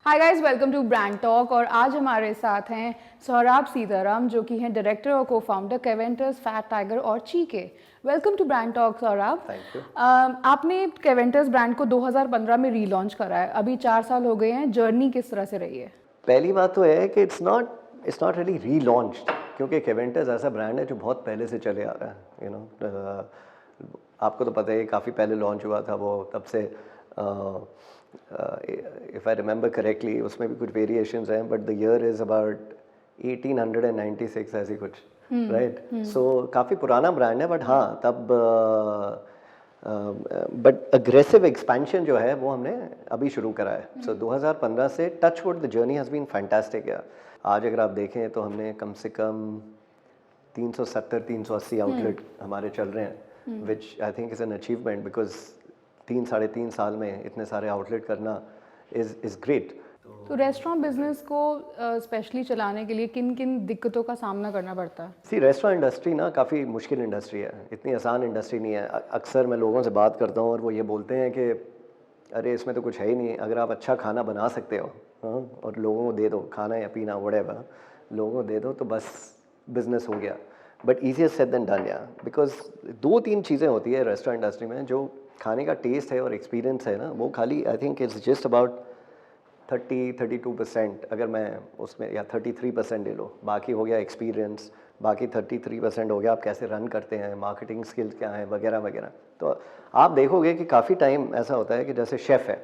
Hi guys, welcome to brand talk. और आज हमारे साथ हैं सौरभ सीताराम, जो कि हैं डायरेक्टर और को फाउंडर केवेंटर्स, फैट टाइगर और चीके। Welcome to brand talk Saurabh. Thank you. आपने केवेंटर्स ब्रांड को 2015 में रीलॉन्च करा है, अभी 4 साल हो गए हैं। जर्नी किस तरह से रही है? पहली बात तो है कि इट्स नॉट रियली रीलॉन्च्ड, क्योंकि केवेंटर्स ऐसा ब्रांड है जो बहुत पहले से चले आ रहा है। आपको तो पता है काफ़ी पहले लॉन्च हुआ था वो, तब से इफ़ आई रिमेंबर करेक्टली उसमें भी कुछ वेरिएशंस हैं, but the year is about 1896 ऐसी कुछ, राइट। सो काफ़ी पुराना ब्रांड है, बट हाँ तब बट अग्रेसिव एक्सपेंशन जो है वो हमने अभी शुरू करा है। सो 2015 से touch wood the journey has been fantastic यार। आज अगर आप देखें तो हमने कम से कम 370-380 आउटलेट हमारे चल रहे हैं, which I think is an achievement, because 3 साढ़े 3 साल में इतने सारे आउटलेट करना इज़ ग्रेट। तो रेस्टोरेंट बिजनेस को स्पेशली चलाने के लिए किन किन दिक्कतों का सामना करना पड़ता है? सी, रेस्टोरेंट इंडस्ट्री ना काफ़ी मुश्किल इंडस्ट्री है, इतनी आसान इंडस्ट्री नहीं है। अक्सर मैं लोगों से बात करता हूँ और वो ये बोलते हैं कि अरे इसमें तो कुछ है ही नहीं, अगर आप अच्छा खाना बना सकते हो, हाँ, और लोगों को दे दो खाना या पीना व्हाटएवर, लोगों को दे दो तो बस बिजनेस हो गया। But easier said than done यार, बिकॉज 2-3 चीज़ें होती है रेस्टोरेंट इंडस्ट्री में। जो खाने का टेस्ट है और एक्सपीरियंस है ना, वो खाली I think it's just about 32% अगर मैं उसमें, या 33% ले लो, बाकी हो गया एक्सपीरियंस, बाकी 33% हो गया आप कैसे रन करते हैं, मार्केटिंग स्किल्स क्या हैं वगैरह वगैरह। तो आप देखोगे कि काफ़ी टाइम ऐसा होता है कि जैसे शेफ़ है,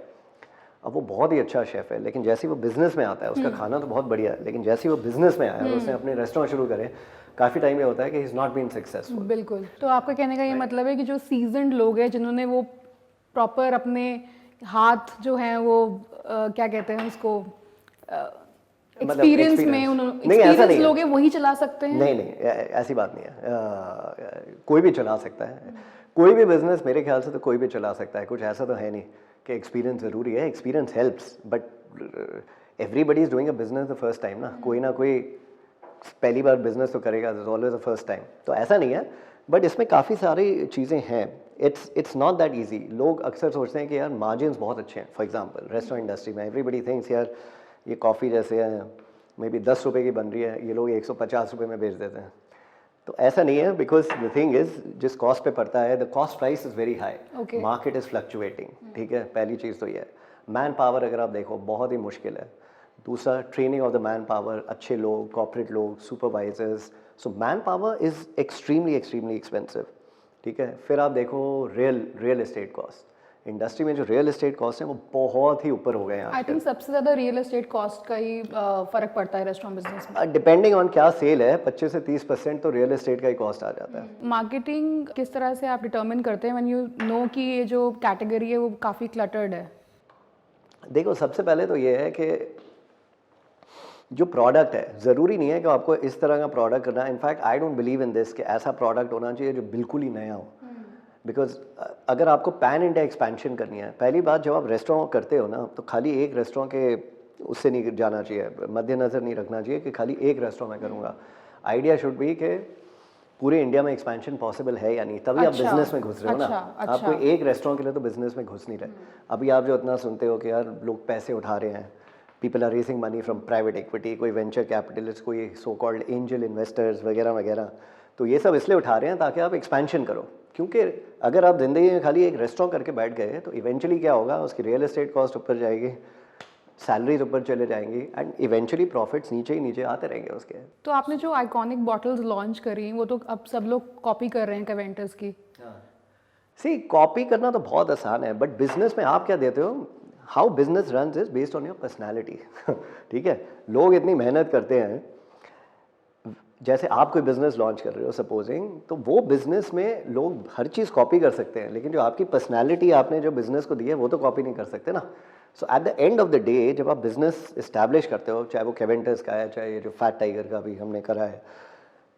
अब वो बहुत ही अच्छा शेफ़ है, लेकिन जैसे ही वो बिज़नेस में आता है, उसका खाना तो बहुत बढ़िया है, लेकिन जैसे ही वो बिज़नेस में आया और उसने अपने रेस्टोरेंट शुरू करे, काफ़ी टाइम ये होता है कि he is not been successful. बिल्कुल। तो आपका कहने का ये मतलब है कि जो सीजन्ड लोग हैं, जिन्होंने वो प्रॉपर अपने हाथ जो हैं वो क्या कहते हैं उसको, एक्सपीरियंस में उन्होंने नहीं, ऐसा एक्सपीरियंस नहीं लोग है। हैं वही चला सकते हैं? नहीं नहीं, ऐसी बात नहीं है। कोई भी चला सकता है, कोई भी बिजनेस मेरे ख्याल से तो कोई भी चला सकता है। कुछ ऐसा तो है नहीं कि एक्सपीरियंस ज़रूरी है। Experience helps, but everybody is doing a business the first time ना। कोई ना कोई पहली बार बिजनेस तो करेगा, ऑलवेज द फर्स्ट टाइम, तो ऐसा नहीं है। बट इसमें काफ़ी सारी चीज़ें हैं। It's not that easy. लोग अक्सर सोचते हैं कि यार मार्जिन्स बहुत अच्छे हैं। फॉर एग्जांपल रेस्टोरेंट इंडस्ट्री में एवरीबडी थिंक्स यार ये कॉफ़ी जैसे है, मे बी 10 रुपये की बन रही है, ये लोग 150 रुपये में बेच देते हैं। तो ऐसा नहीं है, बिकॉज द थिंग इज जिस कॉस्ट पे पड़ता है, the cost price is very high, market is fluctuating. ठीक है, पहली चीज़ तो ये है। मैन पावर अगर आप देखो बहुत ही मुश्किल है। दूसरा, training of the man power, अच्छे लोग, कॉर्पोरेट लोग, supervisors. So man power is extremely extremely expensive. ठीक है, फिर आप देखो रियल एस्टेट कॉस्ट। इंडस्ट्री में जो रियल एस्टेट कॉस्ट है वो बहुत ही ऊपर हो गए हैं आई थिंक सबसे ज़्यादा रियल एस्टेट कॉस्ट का ही फ़र्क पड़ता है रेस्टोरेंट बिजनेस में। डिपेंडिंग ऑन क्या सेल है, 25 से 30% तो रियल एस्टेट का ही कॉस्ट आ जाता है। मार्केटिंग किस तरह से आप डिटर्मिन करते हैं व्हेन यू नो कि ये जो कैटेगरी है वो काफ़ी क्लटर्ड है? देखो, सबसे पहले तो ये है कि जो प्रोडक्ट है, ज़रूरी नहीं है कि आपको इस तरह का प्रोडक्ट करना है। In fact I don't believe in this कि ऐसा प्रोडक्ट होना चाहिए जो बिल्कुल ही नया हो। बिकॉज अगर आपको पैन इंडिया एक्सपेंशन करनी है, पहली बात जब आप रेस्टोरेंट करते हो ना, तो खाली एक रेस्टोरेंट के उससे नहीं जाना चाहिए, मद्देनज़र नहीं रखना चाहिए कि खाली एक रेस्टोरेंट में करूँगा। आइडिया शुड बी कि पूरे इंडिया में एक्सपेंशन पॉसिबल है या नहीं, तभी आप बिजनेस में घुस रहे हो ना। आप कोई एक रेस्टोरेंट के लिए तो बिजनेस में घुस नहीं रहे। अभी आप जो इतना सुनते हो कि यार लोग पैसे उठा रहे हैं, people are raising money from private equity, कोई वेंचर कैपिटलिस्ट, कोई सो कॉल्ड एंजल इन्वेस्टर्स वगैरह वगैरह, तो ये सब इसलिए उठा रहे हैं ताकि आप एक्सपेंशन करो। क्योंकि अगर आप ज़िंदगी में खाली एक रेस्टोरेंट करके बैठ गए तो इवेंचुअली क्या होगा, उसकी रियल एस्टेट कॉस्ट ऊपर जाएगी, सैलरीज ऊपर चले जाएंगी, एंड इवेंचुअली प्रॉफिट्स नीचे ही नीचे आते रहेंगे उसके। तो आपने जो आइकॉनिक बॉटल्स लॉन्च करी वो तो अब सब लोग कॉपी कर रहे हैं केवेंटर्स की। सी, कॉपी करना तो बहुत आसान है, बट बिजनेस में आप क्या देते हो, how business runs is based on your personality. ठीक है, लोग इतनी मेहनत करते हैं। जैसे आप कोई बिजनेस लॉन्च कर रहे हो सपोजिंग, तो वो बिजनेस में लोग हर चीज़ कॉपी कर सकते हैं, लेकिन जो आपकी पर्सनैलिटी आपने जो बिजनेस को दी है वो तो कॉपी नहीं कर सकते ना। So at the end of the day जब आप बिजनेस इस्टेब्लिश करते हो, चाहे वो केवेंटर्स का है, चाहे ये जो फैट टाइगर का भी हमने करा है,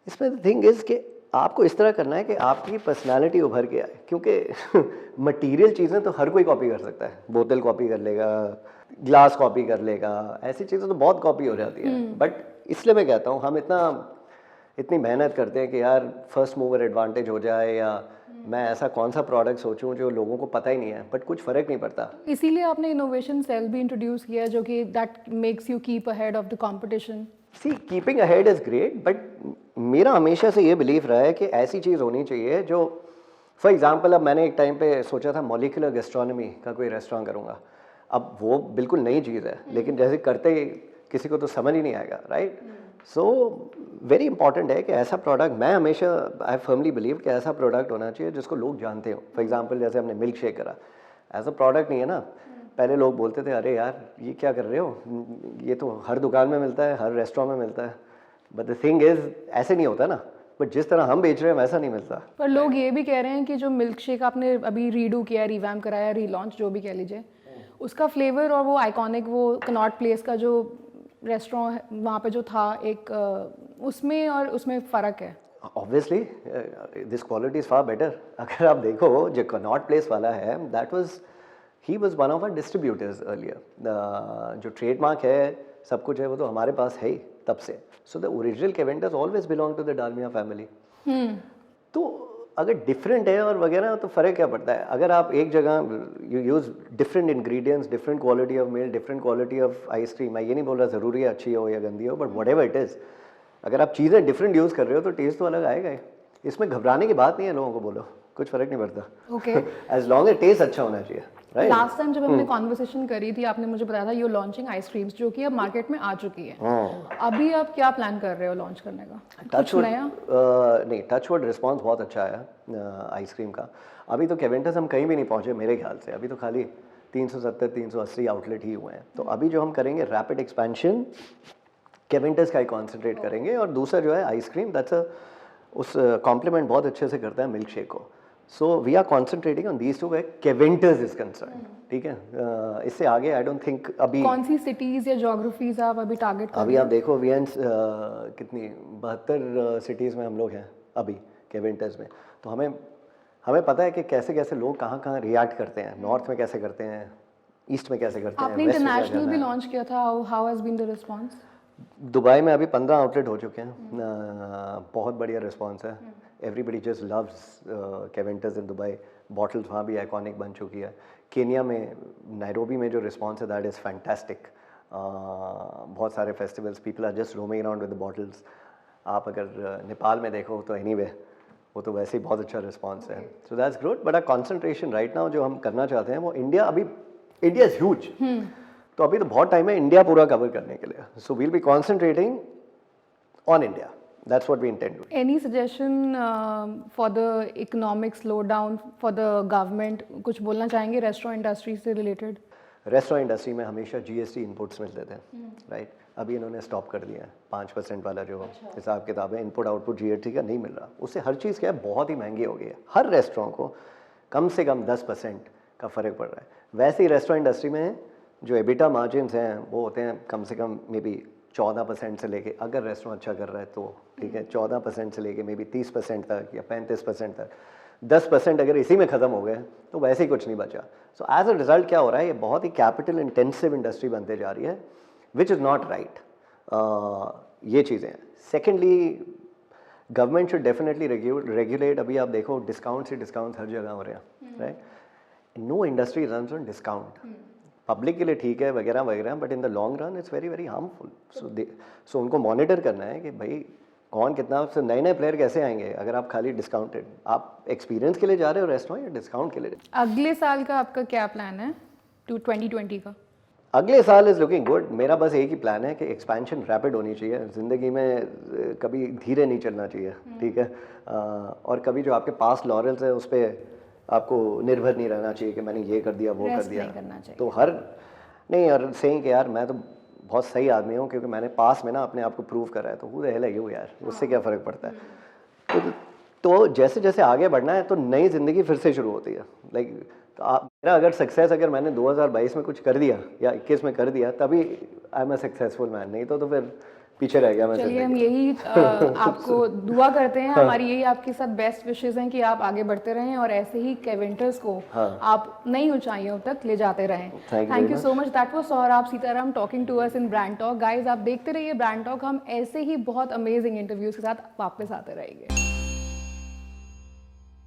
इसमें द थिंग इज़ कि आपको इस तरह करना है कि आपकी पर्सनैलिटी उभर के आए। क्योंकि मटीरियल चीज़ें तो हर कोई कॉपी कर सकता है, बोतल कॉपी कर लेगा, ग्लास कॉपी कर लेगा, ऐसी चीज़ें तो बहुत कॉपी हो जाती है। बट इसलिए मैं कहता हूँ हम इतना इतनी मेहनत करते हैं कि यार फर्स्ट मूवर एडवांटेज हो जाए, या मैं ऐसा कौन सा प्रोडक्ट सोचूं जो लोगों को पता ही नहीं है, बट कुछ फ़र्क नहीं पड़ता। इसीलिए आपने इनोवेशन सेल भी इंट्रोड्यूस किया जो कि that makes you keep ahead of the competition. See keeping ahead is great, but मेरा हमेशा से ये बिलीव रहा है कि ऐसी चीज़ होनी चाहिए जो, फॉर एग्जांपल अब मैंने एक टाइम पे सोचा था मॉलिक्यूलर गैस्ट्रोनॉमी का कोई रेस्टोरेंट करूँगा। अब वो बिल्कुल नई चीज़ है, लेकिन जैसे करते ही किसी को तो समझ ही नहीं आएगा, राइट? सो वेरी इंपॉर्टेंट है कि ऐसा प्रोडक्ट, मैं हमेशा आई फर्मली बिलीव कि ऐसा प्रोडक्ट होना चाहिए जिसको लोग जानते हो। फॉर एग्जांपल जैसे हमने मिल्क शेक करा, ऐसा प्रोडक्ट नहीं है ना, पहले लोग बोलते थे अरे यार ये क्या कर रहे हो, ये तो हर दुकान में मिलता है, हर रेस्टोरेंट में मिलता है, बट द थिंग इज़ ऐसे नहीं होता ना, बट जिस तरह हम बेच रहे हैं वैसा नहीं मिलता। पर लोग ये भी कह रहे हैं कि जो मिल्क शेक आपने अभी रीडू किया, रिवैम कराया, रीलॉन्च जो भी कह लीजिए, उसका फ्लेवर और वो आइकॉनिक वो कनॉट प्लेस का जो रेस्टोरेंट वहाँ पे जो था एक उसमें और उसमें फ़र्क है। Obviously this quality is far better. अगर आप देखो जो कनॉट प्लेस वाला है, that was he was one of our distributors earlier. जो ट्रेडमार्क है, सब कुछ है, वो तो हमारे पास है ही तब से। So the original Keventers always belong to the Dalmia family. तो अगर डिफरेंट है और वगैरह तो फ़र्क क्या पड़ता है? अगर आप एक जगह you use different ingredients, different quality of milk, different quality of ice cream, मैं ये नहीं बोल रहा ज़रूरी है अच्छी हो या गंदी हो, but what ever it is, अगर आप चीज़ें डिफरेंट यूज़ कर रहे हो तो टेस्ट तो अलग आएगा ही। इसमें घबराने की बात नहीं है, लोगों को बोलो कुछ फ़र्क नहीं पड़ता। Okay. As long as taste अच्छा होना चाहिए, राइट? लास्ट टाइम जब हमने कॉन्वर्सेशन करी थी, आपने मुझे बताया था यू लॉन्चिंग आइसक्रीम्स जो कि अब मार्केट में आ चुकी है। अभी आप क्या प्लान कर रहे हो लॉन्च करने का? कुछ नया? नहीं, टचवुड रिस्पांस बहुत अच्छा आया आइसक्रीम का। अभी तो केवेंटर्स हम कहीं भी नहीं पहुंचे मेरे ख्याल से, अभी तो खाली 370-380 आउटलेट ही हुए हैं। तो अभी जो हम करेंगे रैपिड एक्सपेंशन, केवेंटर्स का ही कॉन्सेंट्रेट करेंगे, और दूसरा जो है आइसक्रीम, दैट्स उस कॉम्प्लीमेंट बहुत अच्छे से करता है मिल्क शेक को। So we are concentrating on these two way Keventers is concern, ठीक है? इससे आगे आई डोंट थिंक अभी। कौन सी सिटीज या ज्योग्राफीज आप अभी टारगेट कर अभी आप देखो वीएंस कितनी 72 सिटीज़ में हम लोग हैं अभी केवेंटर्स में। तो हमें पता है कि कैसे कैसे लोग कहाँ कहाँ रिएक्ट करते हैं, नॉर्थ में कैसे करते हैं, ईस्ट में कैसे करते हैं, आपने वेस्ट में क्या इंटरनेशनल करना भी है। लॉन्च किया था, how has been the response? Dubai में अभी 15 आउटलेट हो चुके हैं। बहुत बढ़िया रिस्पांस है। Everybody just loves Keventers in Dubai. Bottles वहाँ भी आइकॉनिक बन चुकी है। केनिया में, नायरोबी में जो रिस्पांस है दैट इज़ फैंटास्टिक। बहुत सारे festivals, people are just roaming around with the bottles. आप अगर नेपाल में देखो तो एनीवे वो तो वैसे ही बहुत अच्छा रिस्पांस है। So that's good, but our concentration right now जो हम करना चाहते हैं वो इंडिया, अभी इंडिया इज़ ह्यूज, तो अभी तो बहुत टाइम है इंडिया पूरा कवर करने के लिए। So we'll be concentrating on India, that's what we intend to. Any suggestion for the economic slow down for the government? कुछ बोलना चाहेंगे रेस्टोरेंट इंडस्ट्री से रिलेटेड? रेस्टोरेंट इंडस्ट्री में हमेशा जीएसटी इनपुट्स मिलते थे, राइट? अभी इन्होंने स्टॉप कर दिया है। 5% वाला जो हिसाब किताब है इनपुट आउटपुट जीएसटी का नहीं मिल रहा। उससे हर चीज़ क्या है, बहुत ही महंगी हो गई है। हर रेस्टोरेंट को कम से कम 10% का फ़र्क पड़ रहा है। वैसे ही रेस्टोरेंट इंडस्ट्री में जो एबिटा मार्जिन्स हैं वो होते हैं कम से कम मे बी 14% से लेके, अगर रेस्टोरेंट अच्छा कर रहा है तो ठीक है, 14% से लेके मे बी 30% तक या 35% तक। 10% अगर इसी में ख़त्म हो गए तो वैसे ही कुछ नहीं बचा। सो एज अ रिजल्ट क्या हो रहा है, ये बहुत ही कैपिटल इंटेंसिव इंडस्ट्री बनते जा रही है, विच इज़ नॉट राइट। ये चीज़ें हैं। Secondly, government should definitely regulate. अभी आप देखो डिस्काउंट से डिस्काउंट हर जगह हो रहे हैं, right? No industry runs on discount. Public के लिए ठीक है वगैरह वगैरह, but in the long run it's very very harmful. So उनको मॉनिटर करना है कि भाई कौन कितना, से नए नए प्लेयर कैसे आएंगे अगर आप खाली डिस्काउंटेड, आप एक्सपीरियंस के लिए जा रहे हो रेस्टोरेंट या डिस्काउंट के लिए? अगले साल का आपका क्या प्लान है, 2020 का? अगले साल इज़ लुकिंग गुड। मेरा बस एक ही प्लान है कि एक्सपेंशन रैपिड होनी चाहिए। ज़िंदगी में कभी धीरे नहीं चलना चाहिए, ठीक है? और कभी जो आपके पास लॉरेल्स है उस पर आपको निर्भर नहीं रहना चाहिए कि मैंने ये कर दिया वो कर दिया। नहीं करना चाहिए। तो नहीं, और सही कि यार मैं तो बहुत सही आदमी हूँ क्योंकि मैंने पास में ना अपने आप को प्रूव करा है, तो who the hell are you यार, उससे क्या फ़र्क पड़ता है? तो जैसे जैसे आगे बढ़ना है तो नई ज़िंदगी फिर से शुरू होती है। लाइक तो मेरा अगर सक्सेस, अगर मैंने 2022 में कुछ कर दिया या 21 में कर दिया, तभी I am a successful man. नहीं तो फिर पीछे रह गया मैं चलिए चलने हम के। यही आपको दुआ करते हैं, हमारी यही आपके साथ बेस्ट विशेस हैं कि आप आगे बढ़ते रहें और ऐसे ही केवेंटर्स को आप नई ऊंचाइयों तक ले जाते रहें। Thank you thank very you so much, that was Saurabh Sitaram talking to us in brand talk. Guys आप देखते रहिए ब्रांड टॉक, हम ऐसे ही बहुत अमेजिंग इंटरव्यूज के साथ वापस आते रहेंगे।